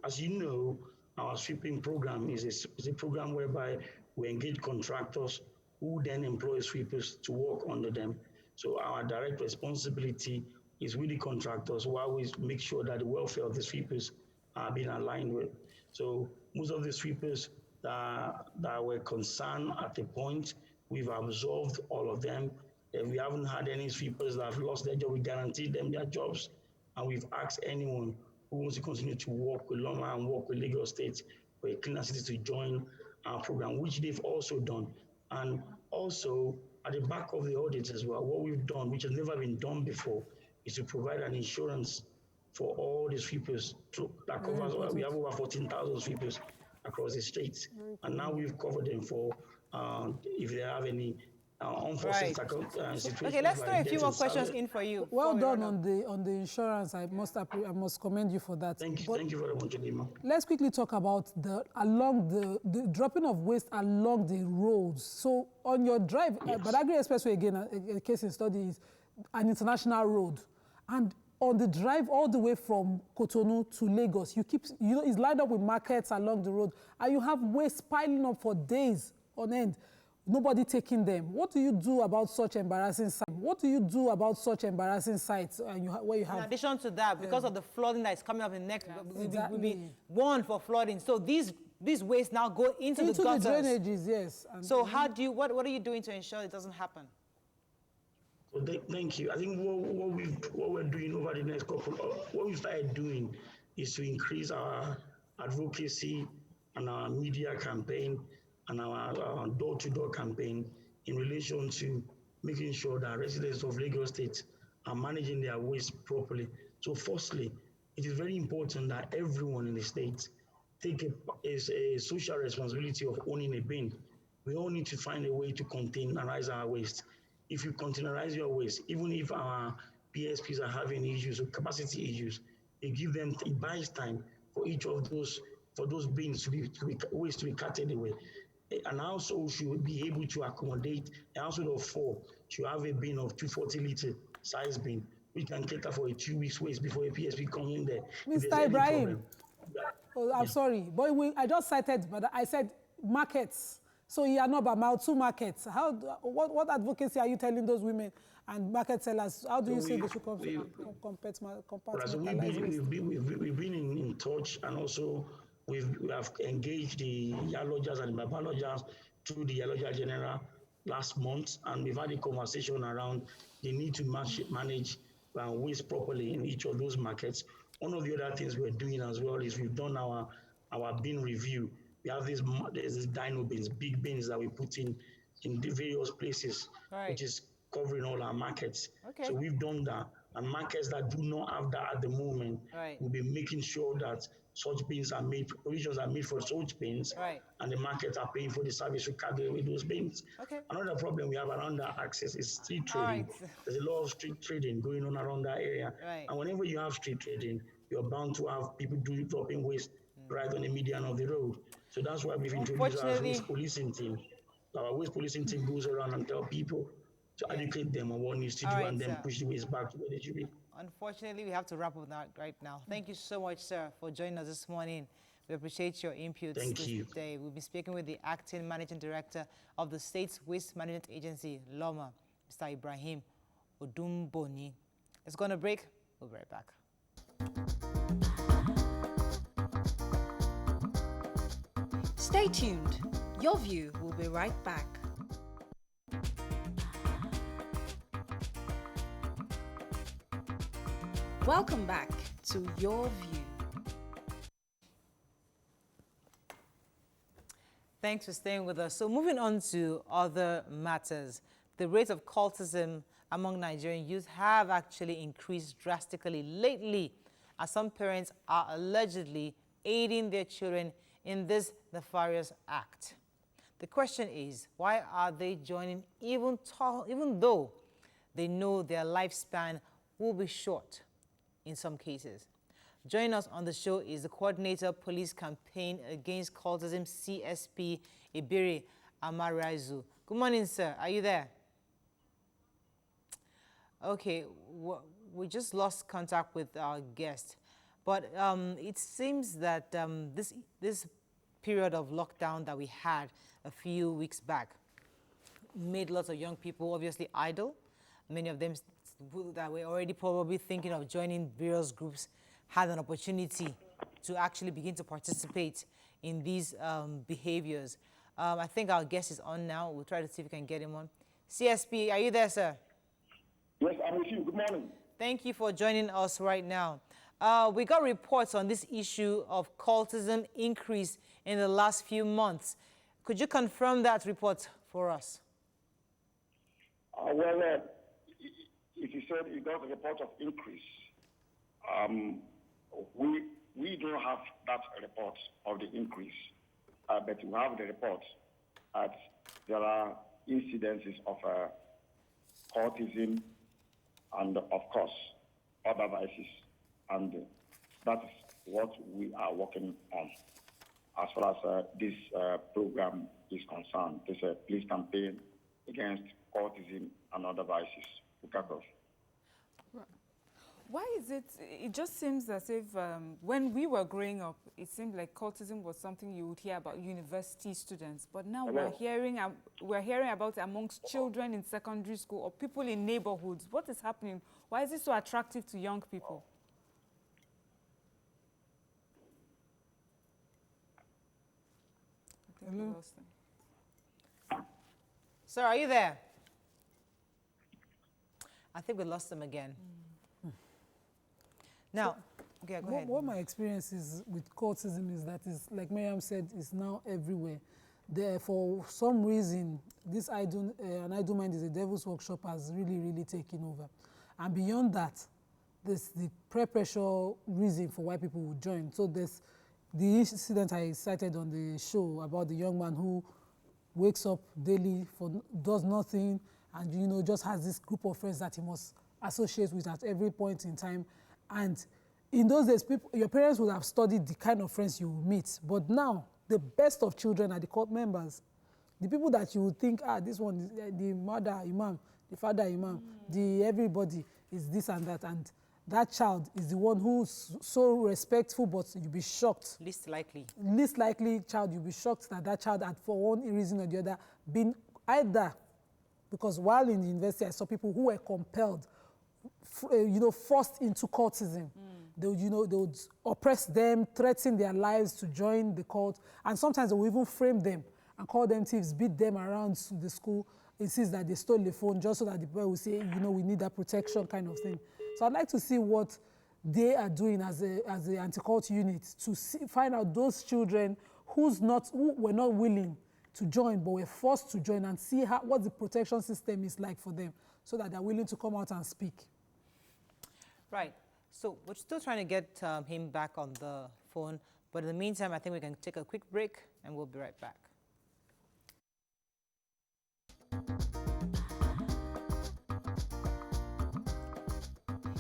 Speaker 8: as you know, our sweeping program is a program whereby we engage contractors who then employ sweepers to work under them. So our direct responsibility is with the contractors while we make sure that the welfare of the sweepers are being aligned with. So most of the sweepers that were concerned at the point, we've absolved all of them. And we haven't had any sweepers that have lost their job. We guaranteed them their jobs. And we've asked anyone who wants to continue to work with Loma and work with Lagos State for a cleaner city to join our program, which they've also done. And also, at the back of the audit as well, what we've done, which has never been done before, is to provide an insurance for all the sweepers that covers, we have over 14,000 sweepers across the state. And now we've covered them for if they have any unforeseen situations.
Speaker 1: Okay, let's throw a few more questions in for you.
Speaker 3: Well done on the insurance. I must commend you for that.
Speaker 8: Thank you very much, Adima.
Speaker 3: Let's quickly talk about the dropping of waste along the roads. So on your drive, Badagry Expressway again, a case in study is an international road, and on the drive all the way from Cotonou to Lagos, it's lined up with markets along the road, and you have waste piling up for days on end. Nobody taking them. What do you do about such embarrassing sites? What do you do about such embarrassing sites where you have...
Speaker 1: In addition to that, because of the flooding that is coming up in the next, we'll be warned for flooding. So these waste now go into the gutters.
Speaker 3: The drainages, yes.
Speaker 1: So what are you doing to ensure it doesn't happen?
Speaker 8: So thank you. I think what we're doing over the next what we started doing is to increase our advocacy and our media campaign and our door-to-door campaign in relation to making sure that residents of Lagos State are managing their waste properly. So firstly, it is very important that everyone in the state take a social responsibility of owning a bin. We all need to find a way to containerize our waste. If you containerize your waste, even if our PSPs are having issues or capacity issues, it buys time for each of those bins to be waste to be carted away. An household should be able to accommodate a household of 4 should have a bin of 240-liter size bin. We can cater for a 2 weeks waste before a PSP comes in there.
Speaker 3: Mr. Ibrahim, I'm sorry, but I just cited, but I said markets. So you are not about 2 markets. What advocacy are you telling those women and market sellers? How do you say they should compartmentalize waste?
Speaker 8: We've been in touch, and also we have engaged the Yalodgers and the Babalodgers through the Yalodger General last month, and we've had a conversation around the need to manage waste properly in each of those markets. One of the other things we're doing as well is we've done our bin review. We have there's these dino bins, big bins that we put in the various places, which is covering all our markets.
Speaker 1: Okay.
Speaker 8: So we've done that, and markets that do not have that at the moment, we'll be making sure that such bins are made, provisions are made for such bins, and the markets are paying for the service to carry away those bins.
Speaker 1: Okay.
Speaker 8: Another problem we have around that access is street trading. There's a lot of street trading going on around that area. And whenever you have street trading, you're bound to have people dropping waste right on the median of the road. So that's why we've introduced our waste policing team. Our waste policing team goes around and tell people to educate them on what needs to do, and then push the waste back to where they should be.
Speaker 1: Unfortunately, we have to wrap up that right now. Thank you so much, sir, for joining us this morning. We appreciate your input today. We'll be speaking with the Acting Managing Director of the State's Waste Management Agency, LOMA, Mr. Ibrahim Odumboni. Let's go on a break. We'll be right back.
Speaker 4: Stay tuned. Your View will be right back. Welcome back to Your View.
Speaker 1: Thanks for staying with us. So moving on to other matters, the rate of cultism among Nigerian youth have actually increased drastically lately, as some parents are allegedly aiding their children in this nefarious act. The question is, why are they joining even though they know their lifespan will be short in some cases? Joining us on the show is the Coordinator Police Campaign Against Cultism, CSP Ibiri Amarazu. Good morning, sir. Are you there? Okay, we just lost contact with our guest, but it seems that this period of lockdown that we had a few weeks back made lots of young people obviously idle. Many of them that were already probably thinking of joining various groups had an opportunity to actually begin to participate in these behaviors. I think our guest is on now. We'll try to see if we can get him on. CSP, are you there, sir?
Speaker 9: Yes, I'm with you. Good morning.
Speaker 1: Thank you for joining us right now. We got reports on this issue of cultism increase in the last few months. Could you confirm that report for us?
Speaker 9: If you said you got a report of increase, we don't have that report of the increase, but we have the report that there are incidences of cultism and, of course, other vices, and that is what we are working on as far as this program is concerned. This police campaign against cultism and other vices.
Speaker 2: Why is it? It just seems as if when we were growing up, it seemed like cultism was something you would hear about university students. But now we're hearing about it amongst children in secondary school or people in neighborhoods. What is happening? Why is it so attractive to young people? I think we lost them.
Speaker 1: Sir, are you there? I think we lost them again. Now, okay, go ahead.
Speaker 3: What my experience is with cultism is that, is like Miriam said, is now everywhere. For some reason, this an idle mind is a devil's workshop has really taken over. And beyond that, there's the peer pressure reason for why people would join. So there's the incident I cited on the show about the young man who wakes up daily, does nothing, and just has this group of friends that he must associate with at every point in time. And in those days, your parents would have studied the kind of friends you meet. But now, the best of children are the cult members. The people that you would think, this one is the mother imam, the father imam, the everybody is this and that. And that child is the one who's so respectful, but you'll be shocked.
Speaker 1: Least likely.
Speaker 3: Least likely child, you'll be shocked that that child had, for one reason or the other, been either, because while in the university, I saw people who were compelled, forced into cultism. They would, they would oppress them, threaten their lives to join the cult, and sometimes they would even frame them and call them thieves, beat them around the school, insist that they stole the phone just so that the boy will say, we need that protection kind of thing. So I'd like to see what they are doing as a anti-cult unit to find out those children who were not willing to join but were forced to join, and see what the protection system is like for them, so that they're willing to come out and speak.
Speaker 1: Right. So we're still trying to get him back on the phone, but in the meantime, I think we can take a quick break and we'll be right back.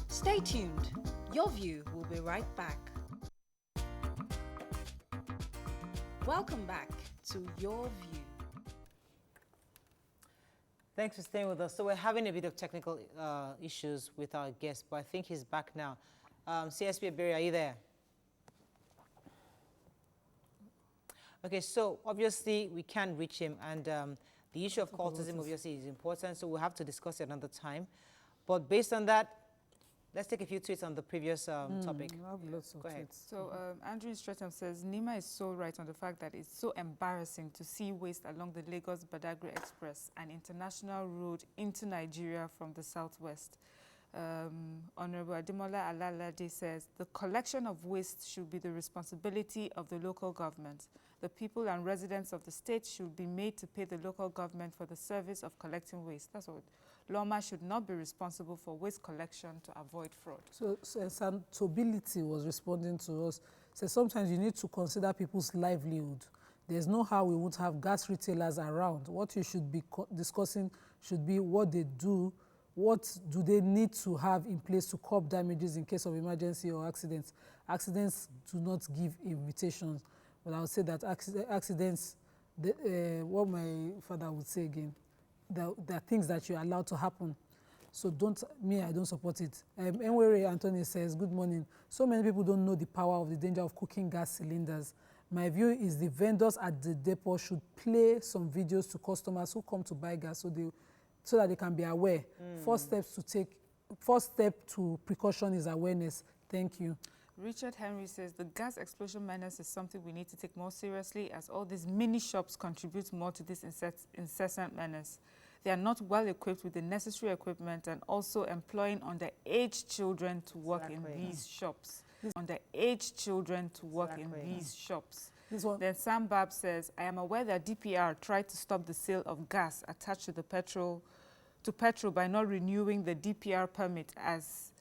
Speaker 4: Stay tuned. Your View will be right back. Welcome back to Your View.
Speaker 1: Thanks for staying with us. So we're having a bit of technical issues with our guest, but I think he's back now. CSP Aberi, are you there? Okay, so obviously we can't reach him, and the issue of cultism obviously is important, so we'll have to discuss it another time. But based on that, let's take a few tweets on the previous topic. Go ahead.
Speaker 2: So Andrew Streatham says, Nima is so right on the fact that it's so embarrassing to see waste along the Lagos-Badagry Express, an international road into Nigeria from the southwest. Honorable Ademola Alalade says, the collection of waste should be the responsibility of the local government. The people and residents of the state should be made to pay the local government for the service of collecting waste. That's what Loma should not be responsible for waste collection to avoid fraud. So
Speaker 3: Santability was responding to us. So sometimes you need to consider people's livelihood. There's no how we won't have gas retailers around. What you should be discussing should be what they do, what do they need to have in place to curb damages in case of emergency or accidents. Accidents do not give invitations. But I would say that accidents, what my father would say again, there are things that you're allowed to happen. So I don't support it. Enwere Anthony says, good morning. So many people don't know the power of the danger of cooking gas cylinders. My view is the vendors at the depot should play some videos to customers who come to buy gas so that they can be aware. First step to precaution is awareness. Thank you.
Speaker 2: Richard Henry says, the gas explosion menace is something we need to take more seriously, as all these mini shops contribute more to this incessant menace. They are not well equipped with the necessary equipment and also employing underage children to work in these shops. Underage children to work in these shops. Then Sam Bab says, I am aware that DPR tried to stop the sale of gas attached to the petrol by not renewing the DPR permit, as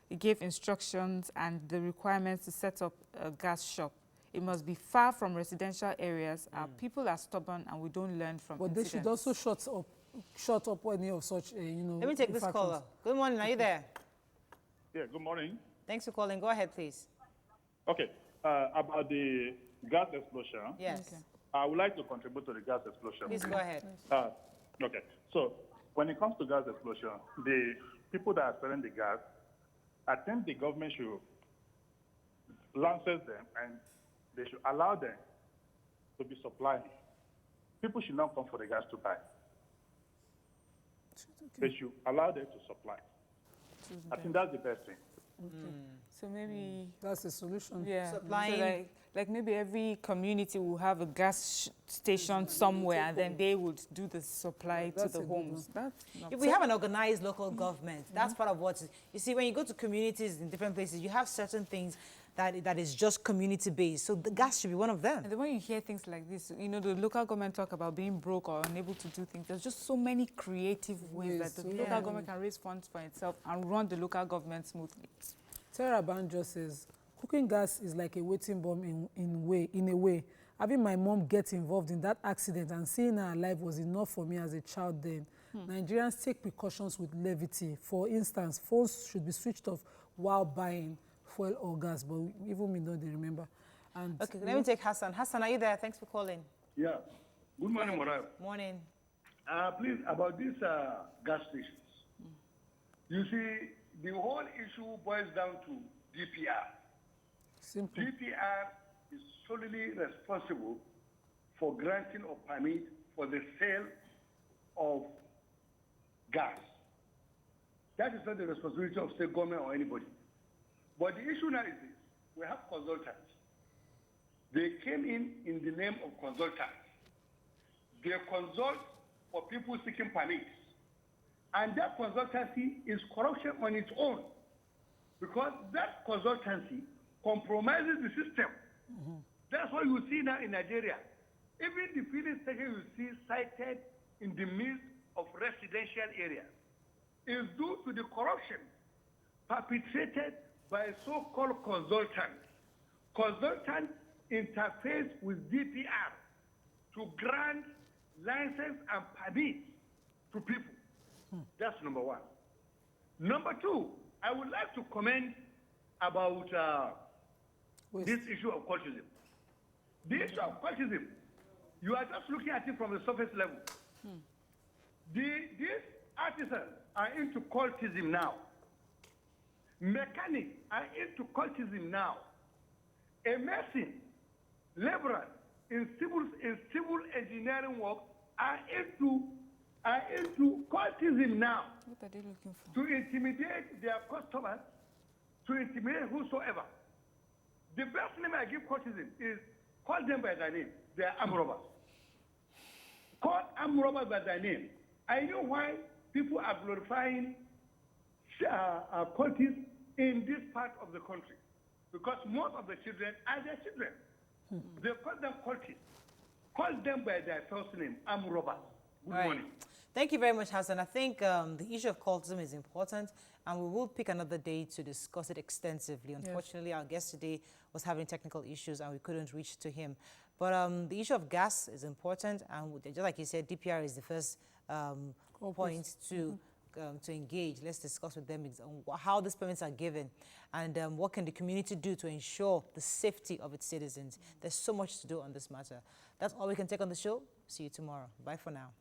Speaker 2: it gave instructions and the requirements to set up a gas shop. It must be far from residential areas. Our people are stubborn and we don't learn from incidents.
Speaker 3: They should also shut up any of such,
Speaker 1: Let me take this caller. Good morning, are you there?
Speaker 10: Yeah, good morning.
Speaker 1: Thanks for calling. Go ahead, please.
Speaker 10: Okay, about the gas explosion.
Speaker 1: Yes.
Speaker 10: Okay. I would like to contribute to the gas explosion.
Speaker 1: Please go ahead.
Speaker 10: Okay, so when it comes to gas explosion, the people that are selling the gas, I think the government should license them and they should allow them to be supplying. People should not come for the gas to buy. They should allow them to supply. I think that's the best thing.
Speaker 2: So maybe
Speaker 3: that's the solution.
Speaker 2: Yeah,
Speaker 1: supplying.
Speaker 2: So like maybe every community will have a gas station somewhere, and then they would do the supply to the homes.
Speaker 1: If we have an organized local government, that's part of what you see when you go to communities in different places. You have certain things that is just community based. So the gas should be one of them.
Speaker 2: And then when you hear things like this, the local government talk about being broke or unable to do things. There's just so many creative ways that the local government can raise funds for itself and run the local government smoothly.
Speaker 3: Tara Banjo says, cooking gas is like a waiting bomb in a way. Having my mom get involved in that accident and seeing her alive was enough for me as a child then. Nigerians take precautions with levity. For instance, phones should be switched off while buying fuel or gas, but even me don't remember. And
Speaker 1: okay, let me take Hassan. Hassan, are you there? Thanks for calling.
Speaker 11: Yeah. Good morning, Moral.
Speaker 1: Morning.
Speaker 11: Please, about these gas stations. You see, the whole issue boils down to DPR.
Speaker 3: Simple.
Speaker 11: DPR is solely responsible for granting of permit for the sale of gas. That is not the responsibility of state government or anybody. But the issue now is this: we have consultants. They came in the name of consultants. They consult for people seeking permits. And that consultancy is corruption on its own, because that consultancy compromises the system. That's what you see now in Nigeria. Even the filling station you see sited in the midst of residential areas is due to the corruption perpetrated by so-called consultants. Consultants interface with DPR to grant license and permits to people. That's number one. Number two, I would like to comment about this issue of cultism. The issue of cultism, you are just looking at it from the surface level. These artisans are into cultism now. Mechanics are into cultism now. A mason, laborers in civil engineering work are into cultism now.
Speaker 2: What are they looking for?
Speaker 11: To intimidate their customers, to intimidate whosoever. The best name I give cultism is call them by their name. They are armed robbers. Call armed robbers by their name. I know why people are glorifying cultists in this part of the country, because most of the children are their children. They call them cultists. Call them by their first name, armed robbers. Good morning.
Speaker 1: Thank you very much, Hassan. I think the issue of cultism is important, and we will pick another day to discuss it extensively. Unfortunately, our guest today was having technical issues, and we couldn't reach to him. But the issue of gas is important, and just like you said, DPR is the first point to engage. Let's discuss with them how these permits are given, and what can the community do to ensure the safety of its citizens. There's so much to do on this matter. That's all we can take on the show. See you tomorrow. Bye for now.